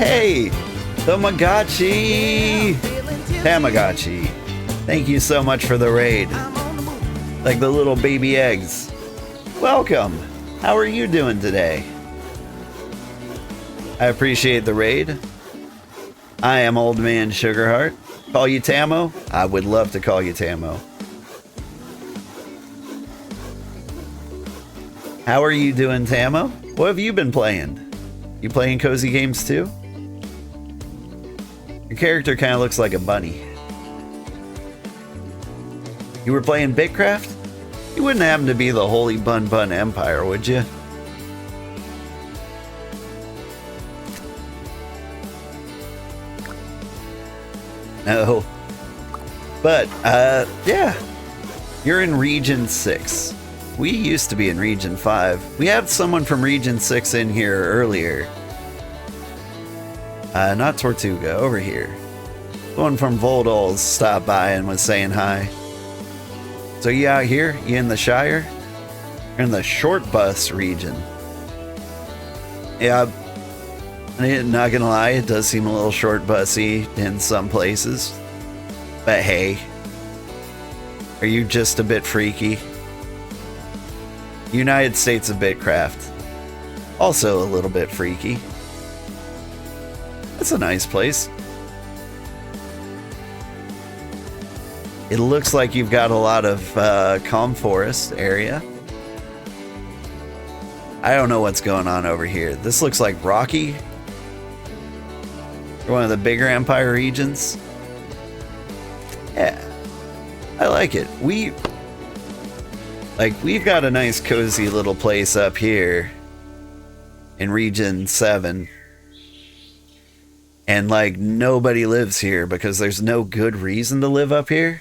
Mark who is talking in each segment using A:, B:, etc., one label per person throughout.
A: Hey, Tamagotchi. Thank you so much for the raid. Like the little baby eggs. Welcome. How are you doing today? I appreciate the raid. I am Old Man Sugarheart. Call you Tamo? I would love to call you Tamo. How are you doing, Tamo? What have you been playing? You playing cozy games too? Your character kind of looks like a bunny. You were playing BitCraft? You wouldn't happen to be the Holy Bun Bun Empire, would you? No. But, yeah. You're in Region 6. We used to be in Region 5. We had someone from Region 6 in here earlier. Not Tortuga, over here. Someone from Voldol's stopped by and was saying hi. So you out here? You in the Shire? You're in the short bus region. Yeah, not gonna lie, it does seem a little short bussy in some places. But hey, are you just a bit freaky? United States of BitCraft. Also a little bit freaky. It's a nice place. It looks like you've got a lot of calm forest area. I don't know what's going on over here. This looks like rocky. One of the bigger Empire regions. Yeah, I like it. We've got a nice cozy little place up here in Region 7. And like nobody lives here because there's no good reason to live up here.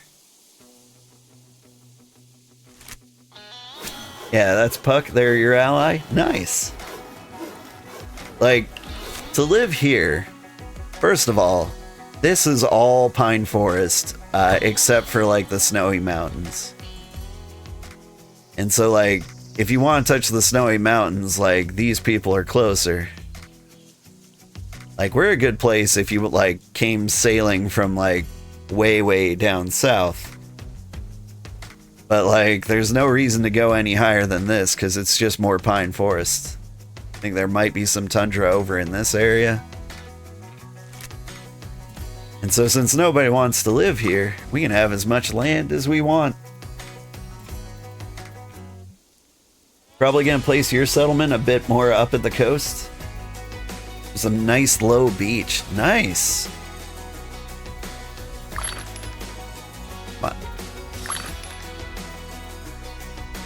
A: Yeah, that's Puck. They're your ally. Nice. Like, to live here, first of all, this is all pine forest, except for like the snowy mountains. And so like, if you want to touch the snowy mountains, like these people are closer. Like, we're a good place if you like came sailing from like way down south. But like, there's no reason to go any higher than this because it's just more pine forest. I think there might be some tundra over in this area. And so since nobody wants to live here, we can have as much land as we want. Probably gonna place your settlement a bit more up at the coast. There's a nice low beach. Nice. Come on.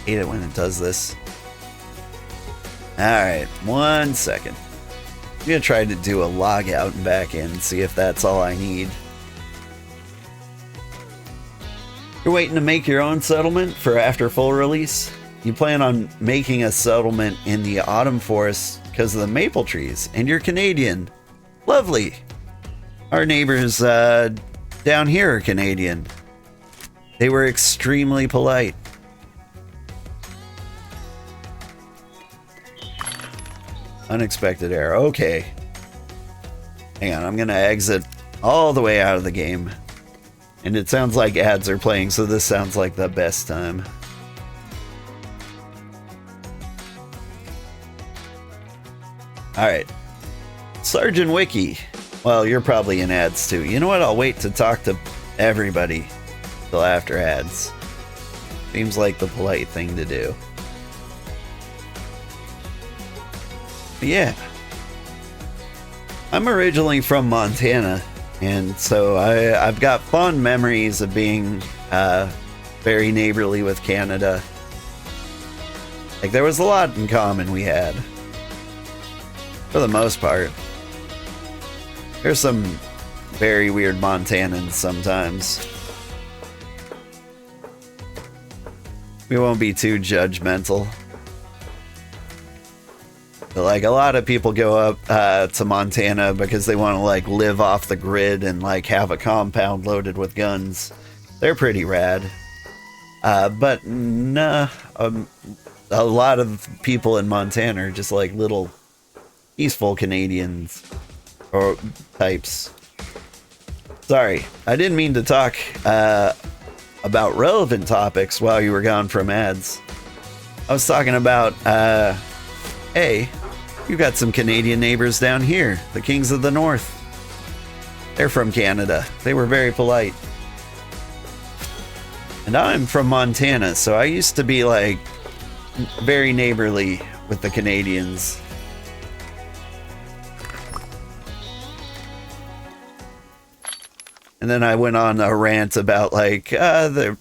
A: Hate it when it does this. Alright, 1 second. I'm gonna try to do a log out and back in and see if that's all I need. You're waiting to make your own settlement for after full release? You plan on making a settlement in the autumn forest because of the maple trees, and you're Canadian. Lovely. Our neighbors down here are Canadian. They were extremely polite. Unexpected error. Okay. Hang on, I'm gonna exit all the way out of the game. And it sounds like ads are playing, so this sounds like the best time. Alright. Sergeant Wiki. Well, you're probably in ads too. You know what? I'll wait to talk to everybody till after ads. Seems like the polite thing to do. But yeah. I'm originally from Montana, and so I've got fond memories of being very neighborly with Canada. Like, there was a lot in common we had. For the most part. There's some very weird Montanans sometimes. We won't be too judgmental. But like, a lot of people go up to Montana because they want to like live off the grid and like have a compound loaded with guns. They're pretty rad. But nah, a lot of people in Montana are just like little peaceful Canadians, or types. Sorry, I didn't mean to talk about relevant topics while you were gone from ads. I was talking about, hey, you got some Canadian neighbors down here, the Kings of the North. They're from Canada. They were very polite. And I'm from Montana, so I used to be like very neighborly with the Canadians. And then I went on a rant about like a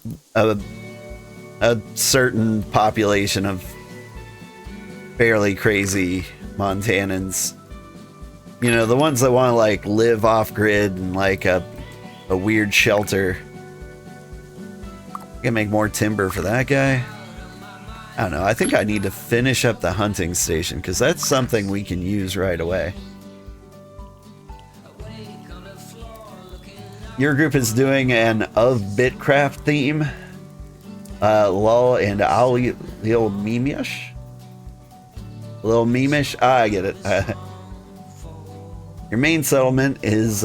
A: certain population of fairly crazy Montanans. You know, the ones that want to like live off grid and like a weird shelter. I can make more timber for that guy. I don't know. I think I need to finish up the hunting station because that's something we can use right away. Your group is doing an of BitCraft theme. Lol and Ali Lil Mimish. Lil Mimish? Ah, I get it. Your main settlement is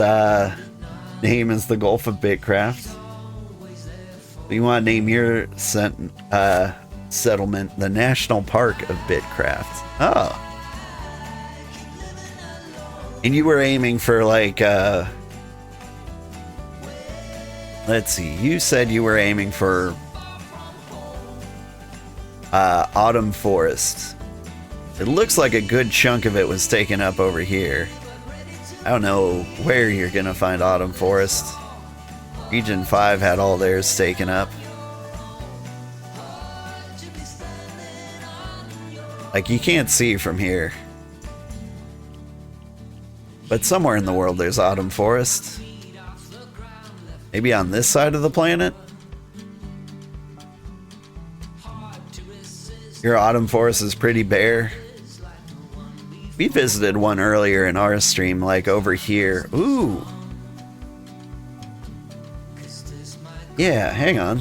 A: name is the Gulf of BitCraft. You want to name your settlement the National Park of BitCraft. Oh. And you were aiming for like let's see, you said you were aiming for Autumn Forest. It looks like a good chunk of it was taken up over here. I don't know where you're gonna find Autumn Forest. Region 5 had all theirs taken up. Like, you can't see from here. But somewhere in the world there's Autumn Forest. Maybe on this side of the planet? Your Autumn Forest is pretty bare. We visited one earlier in our stream, like over here. Ooh. Yeah, hang on.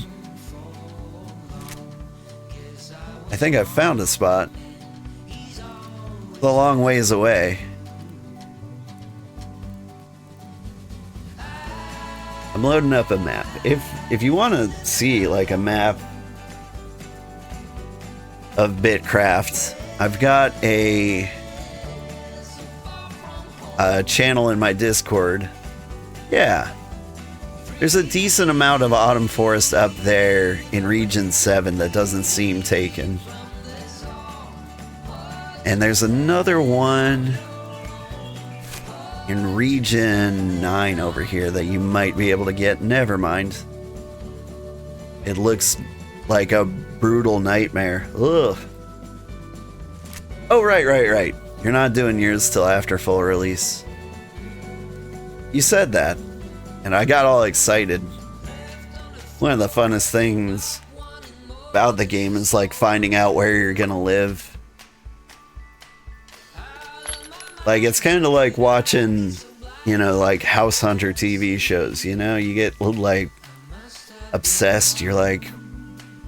A: I think I've found a spot. It's a long ways away. I'm loading up a map. If you want to see like a map of BitCraft, I've got a channel in my Discord. Yeah. There's a decent amount of Autumn Forest up there in Region 7 that doesn't seem taken. And there's another one in Region 9 over here that you might be able to get. Never mind. It looks like a brutal nightmare. Ugh. Oh, right. You're not doing yours till after full release. You said that, and I got all excited. One of the funnest things about the game is like finding out where you're gonna live. Like, it's kind of like watching, you know, like House Hunter TV shows, you know? You get like obsessed. You're like,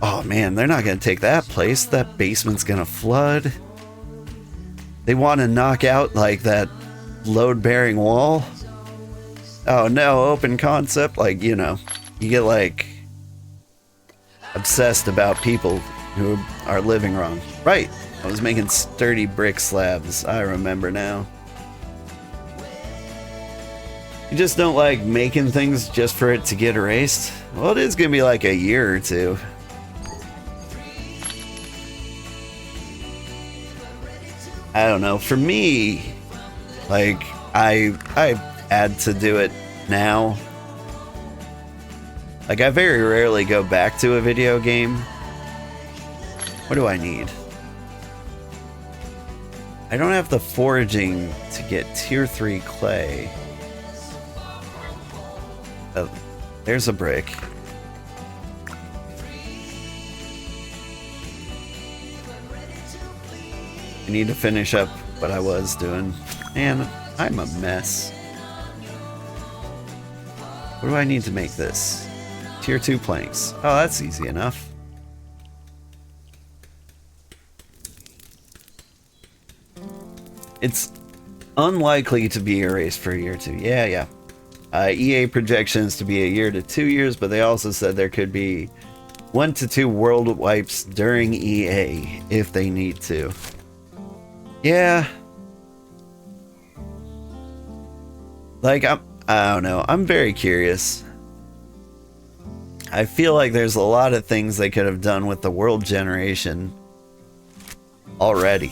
A: oh man, they're not gonna take that place. That basement's gonna flood. They want to knock out like that load-bearing wall. Oh no, open concept. Like, you know, you get like obsessed about people who are living wrong. Right, I was making sturdy brick slabs. I remember now. You just don't like making things just for it to get erased? Well, it is gonna be like a year or two. I don't know. For me, like, I had to do it now. Like, I very rarely go back to a video game. What do I need? I don't have the foraging to get tier 3 clay. Oh, there's a brick. I need to finish up what I was doing. Man, I'm a mess. What do I need to make this? Tier 2 planks. Oh, that's easy enough. Unlikely to be erased for a year or two. Yeah, yeah. EA projections to be a year to 2 years, but they also said there could be 1 to 2 world wipes during EA if they need to. Yeah. Like, I don't know. I'm very curious. I feel like there's a lot of things they could have done with the world generation already.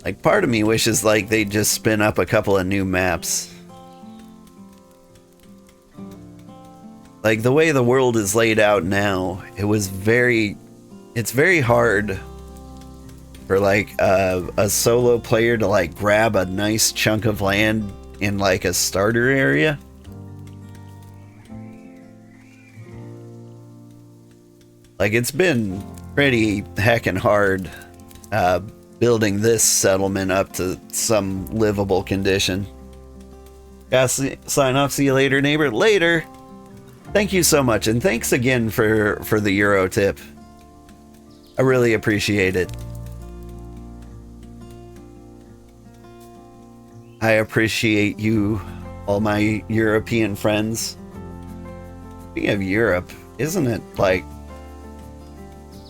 A: Like, part of me wishes like they'd just spin up a couple of new maps. Like, the way the world is laid out now, it's very hard for like a solo player to like grab a nice chunk of land in like a starter area. Like, it's been pretty heckin' hard building this settlement up to some livable condition. Gotta sign off. See you later, neighbor. Later. Thank you so much, and thanks again for the Euro tip. I really appreciate it. I appreciate you, all my European friends. Speaking of Europe, isn't it like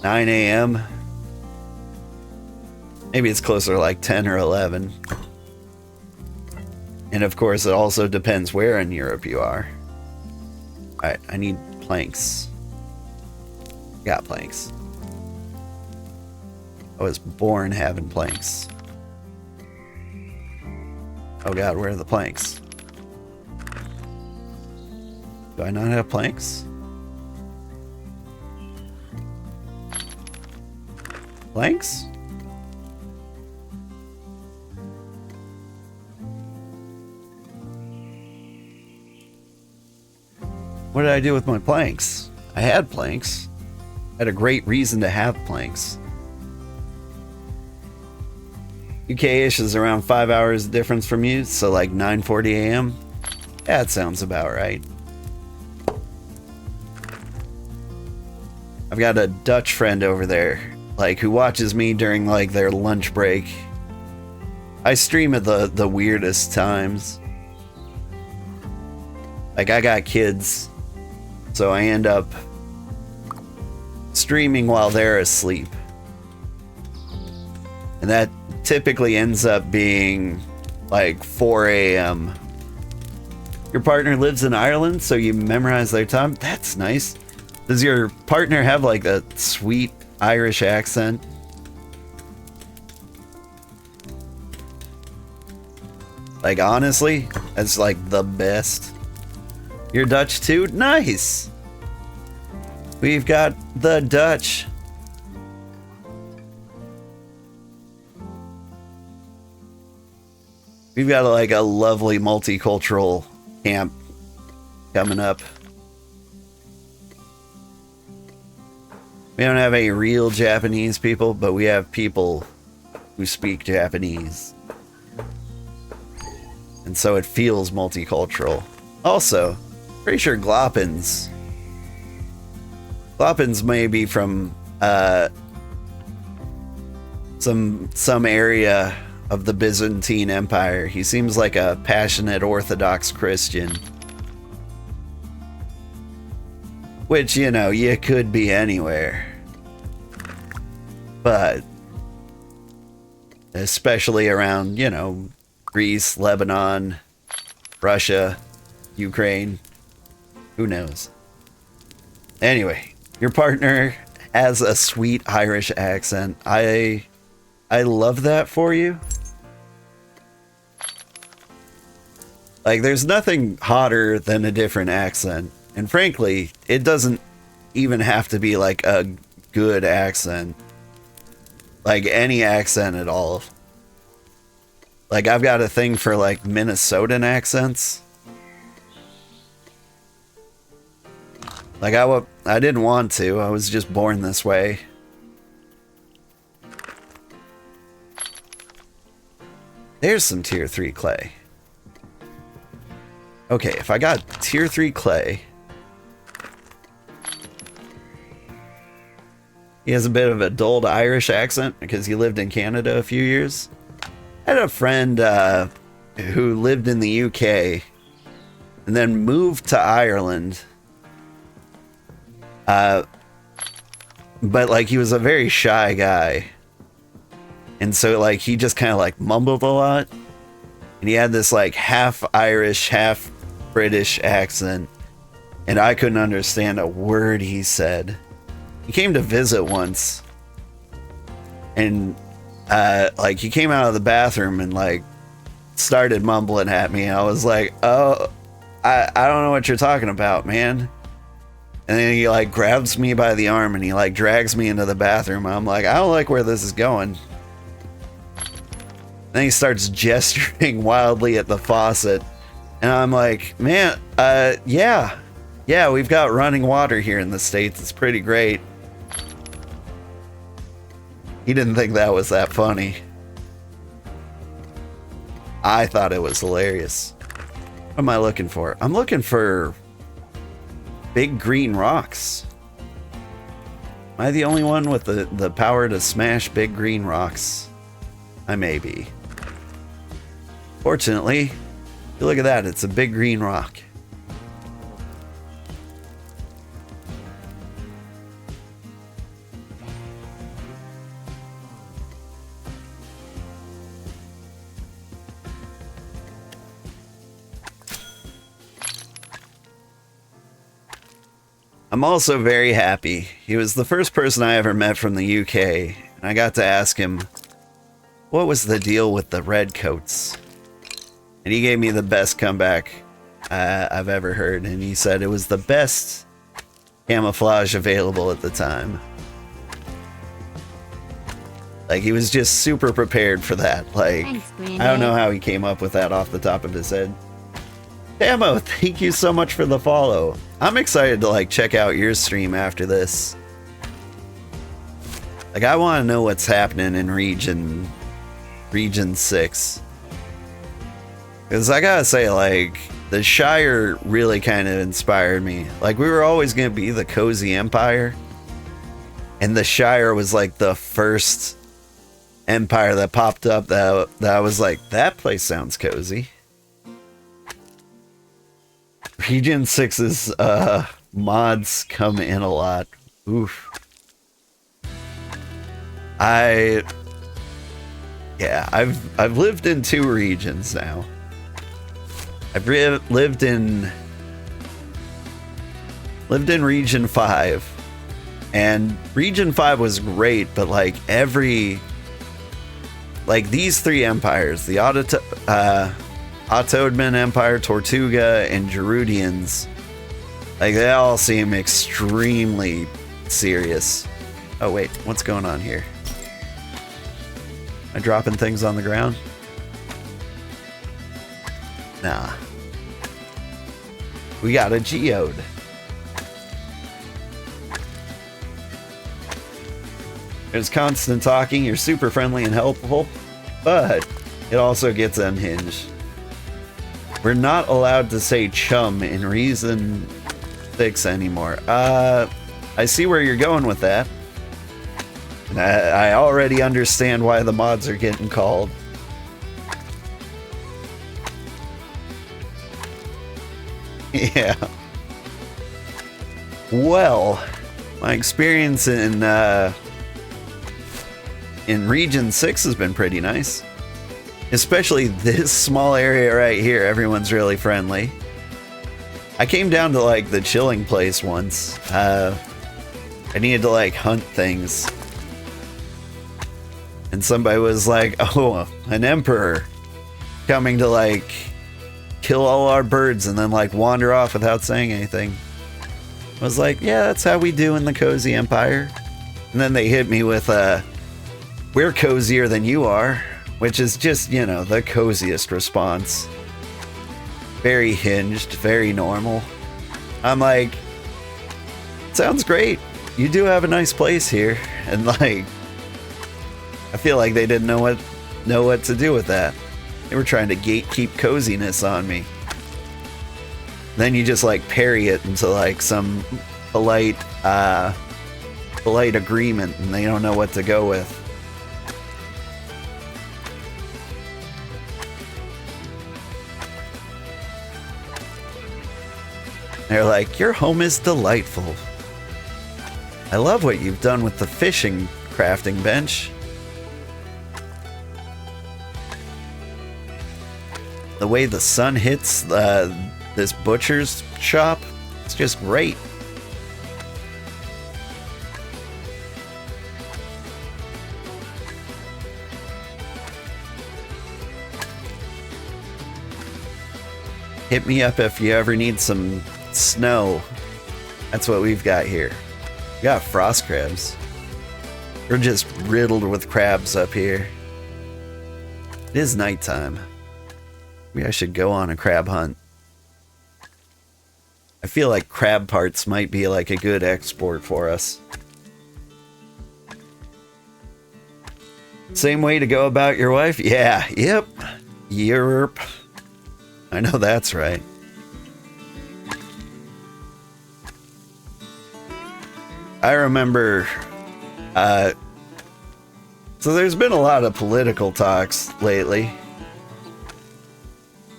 A: 9 a.m.? Maybe it's closer to like 10 or 11. And of course, it also depends where in Europe you are. Alright, I need planks. Got planks. I was born having planks. Oh god, where are the planks? Do I not have planks? Planks? What did I do with my planks? I had planks. I had a great reason to have planks. UK-ish is around 5 hours difference from you, so like 9:40 a.m. That sounds about right. I've got a Dutch friend over there, like, who watches me during like their lunch break. I stream at the weirdest times. Like, I got kids, so I end up streaming while they're asleep. And that typically ends up being like 4 a.m. Your partner lives in Ireland, so you memorize their time? That's nice. Does your partner have like a sweet Irish accent? Like, honestly, that's like the best. You're Dutch too? Nice! We've got the Dutch. We've got like a lovely multicultural camp coming up. We don't have any real Japanese people, but we have people who speak Japanese. And so it feels multicultural. Also, pretty sure Gloppins may be from some area of the Byzantine Empire. He seems like a passionate Orthodox Christian. Which, you know, you could be anywhere. But especially around, you know, Greece, Lebanon, Russia, Ukraine. Who knows? Anyway, your partner has a sweet Irish accent. I love that for you. Like, there's nothing hotter than a different accent. And frankly, it doesn't even have to be like a good accent. Like, any accent at all. Like, I've got a thing for like Minnesotan accents. Like, I didn't want to. I was just born this way. There's some tier 3 clay. Okay, if I got tier 3 clay... He has a bit of a dulled Irish accent because he lived in Canada a few years. I had a friend who lived in the UK and then moved to Ireland. But like he was a very shy guy. And so like he just kind of like mumbled a lot. And he had this like half Irish, half British accent. And I couldn't understand a word he said. He came to visit once. And like he came out of the bathroom and like started mumbling at me. I was like, oh, I don't know what you're talking about, man. And then he like grabs me by the arm and he like drags me into the bathroom. I'm like, I don't like where this is going. Then he starts gesturing wildly at the faucet. And I'm like, man, yeah, we've got running water here in the States. It's pretty great. He didn't think that was that funny. I thought it was hilarious. What am I looking for? I'm looking for big green rocks. Am I the only one with the power to smash big green rocks? I may be. Fortunately, look at that. It's a big green rock. I'm also very happy. He was the first person I ever met from the UK, and I got to ask him, what was the deal with the red coats? And he gave me the best comeback I've ever heard, and he said it was the best camouflage available at the time. Like, he was just super prepared for that. Like, thanks, I don't know how he came up with that off the top of his head. Camo, thank you so much for the follow. I'm excited to like check out your stream after this. Like, I want to know what's happening in region 6. Because I gotta say, like, the Shire really kind of inspired me. Like, we were always going to be the cozy empire. And the Shire was like the first empire that popped up that I was like, that place sounds cozy. Region 6's mods come in a lot. Oof. I've lived in 2 regions now. I've lived in Region 5, and Region 5 was great, but like these 3 empires, the Ottoman Empire, Tortuga, and Gerudians, like they all seem extremely serious. Oh wait, what's going on here? Am I dropping things on the ground? Nah. We got a geode. There's constant talking, you're super friendly and helpful, but it also gets unhinged. We're not allowed to say chum in Reason 6 anymore. I see where you're going with that. And I already understand why the mods are getting called. Yeah. Well, my experience in Region 6 has been pretty nice. Especially this small area right here. Everyone's really friendly. I came down to like the chilling place once. I needed to like hunt things. And somebody was like, oh, an emperor coming to like kill all our birds and then like wander off without saying anything. I was like, yeah, that's how we do in the Cozy Empire. And then they hit me with we're cozier than you are, which is just, you know, the coziest response. Very hinged, very normal. I'm like, sounds great. You do have a nice place here. And like, I feel like they didn't know what to do with that. They were trying to gatekeep coziness on me. Then you just like parry it into like some polite polite agreement and they don't know what to go with. They're like, your home is delightful. I love what you've done with the fishing crafting bench. The way the sun hits this butcher's shop, it's just great. Hit me up if you ever need some snow. That's what we've got here. We got frost crabs. We're just riddled with crabs up here. It is nighttime. Maybe I should go on a crab hunt. I feel like crab parts might be like a good export for us. Same way to go about your wife? Yeah, yep. Yerp. I know that's right. I remember, so there's been a lot of political talks lately.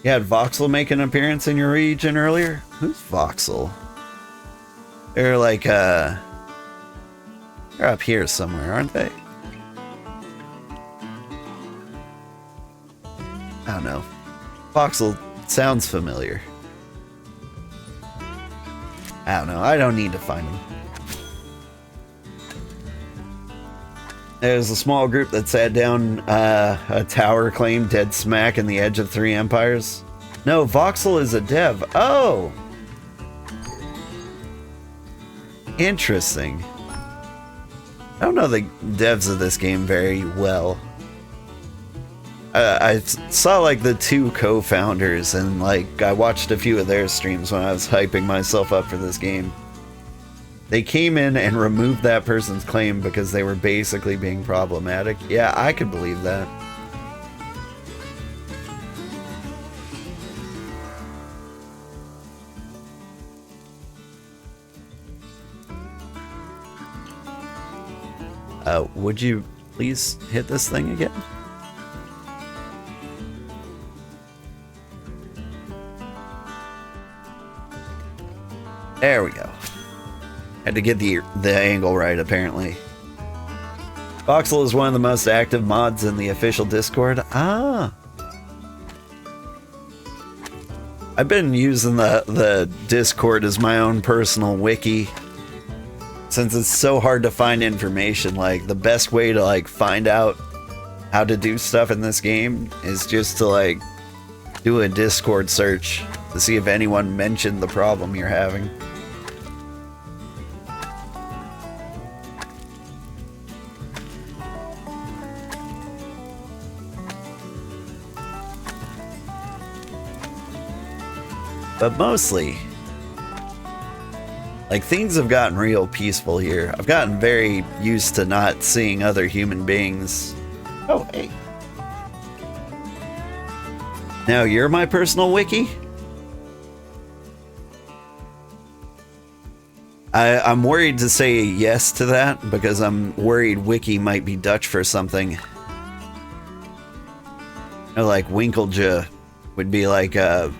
A: You had Voxel make an appearance in your region earlier? Who's Voxel? They're like, they're up here somewhere, aren't they? I don't know. Voxel sounds familiar. I don't know. I don't need to find them. There's a small group that sat down a tower claim dead smack in the edge of 3 empires. No, Voxel is a dev. Oh! Interesting. I don't know the devs of this game very well. I saw like the 2 co-founders and like I watched a few of their streams when I was hyping myself up for this game. They came in and removed that person's claim because they were basically being problematic. Yeah, I could believe that. Would you please hit this thing again? There we go. Had to get the angle right, apparently. Voxel is one of the most active mods in the official Discord. Ah. I've been using the Discord as my own personal wiki. Since it's so hard to find information, like, the best way to, like, find out how to do stuff in this game is just to, like, do a Discord search to see if anyone mentioned the problem you're having. But mostly, like, things have gotten real peaceful here. I've gotten very used to not seeing other human beings. Oh, hey. Now you're my personal wiki? I'm worried to say yes to that because I'm worried wiki might be Dutch for something. You know, like Winkelje would be like a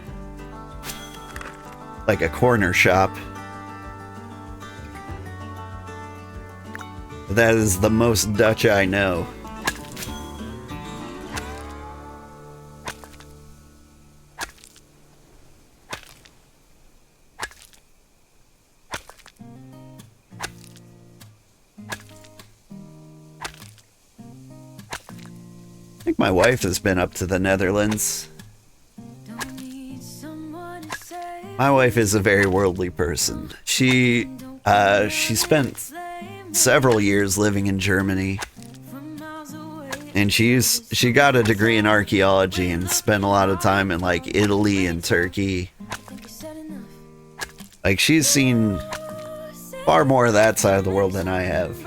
A: corner shop. That is the most Dutch I know. I think my wife has been up to the Netherlands. My wife is a very worldly person. She spent several years living in Germany, and she got a degree in archaeology and spent a lot of time in like Italy and Turkey. Like, she's seen far more of that side of the world than I have.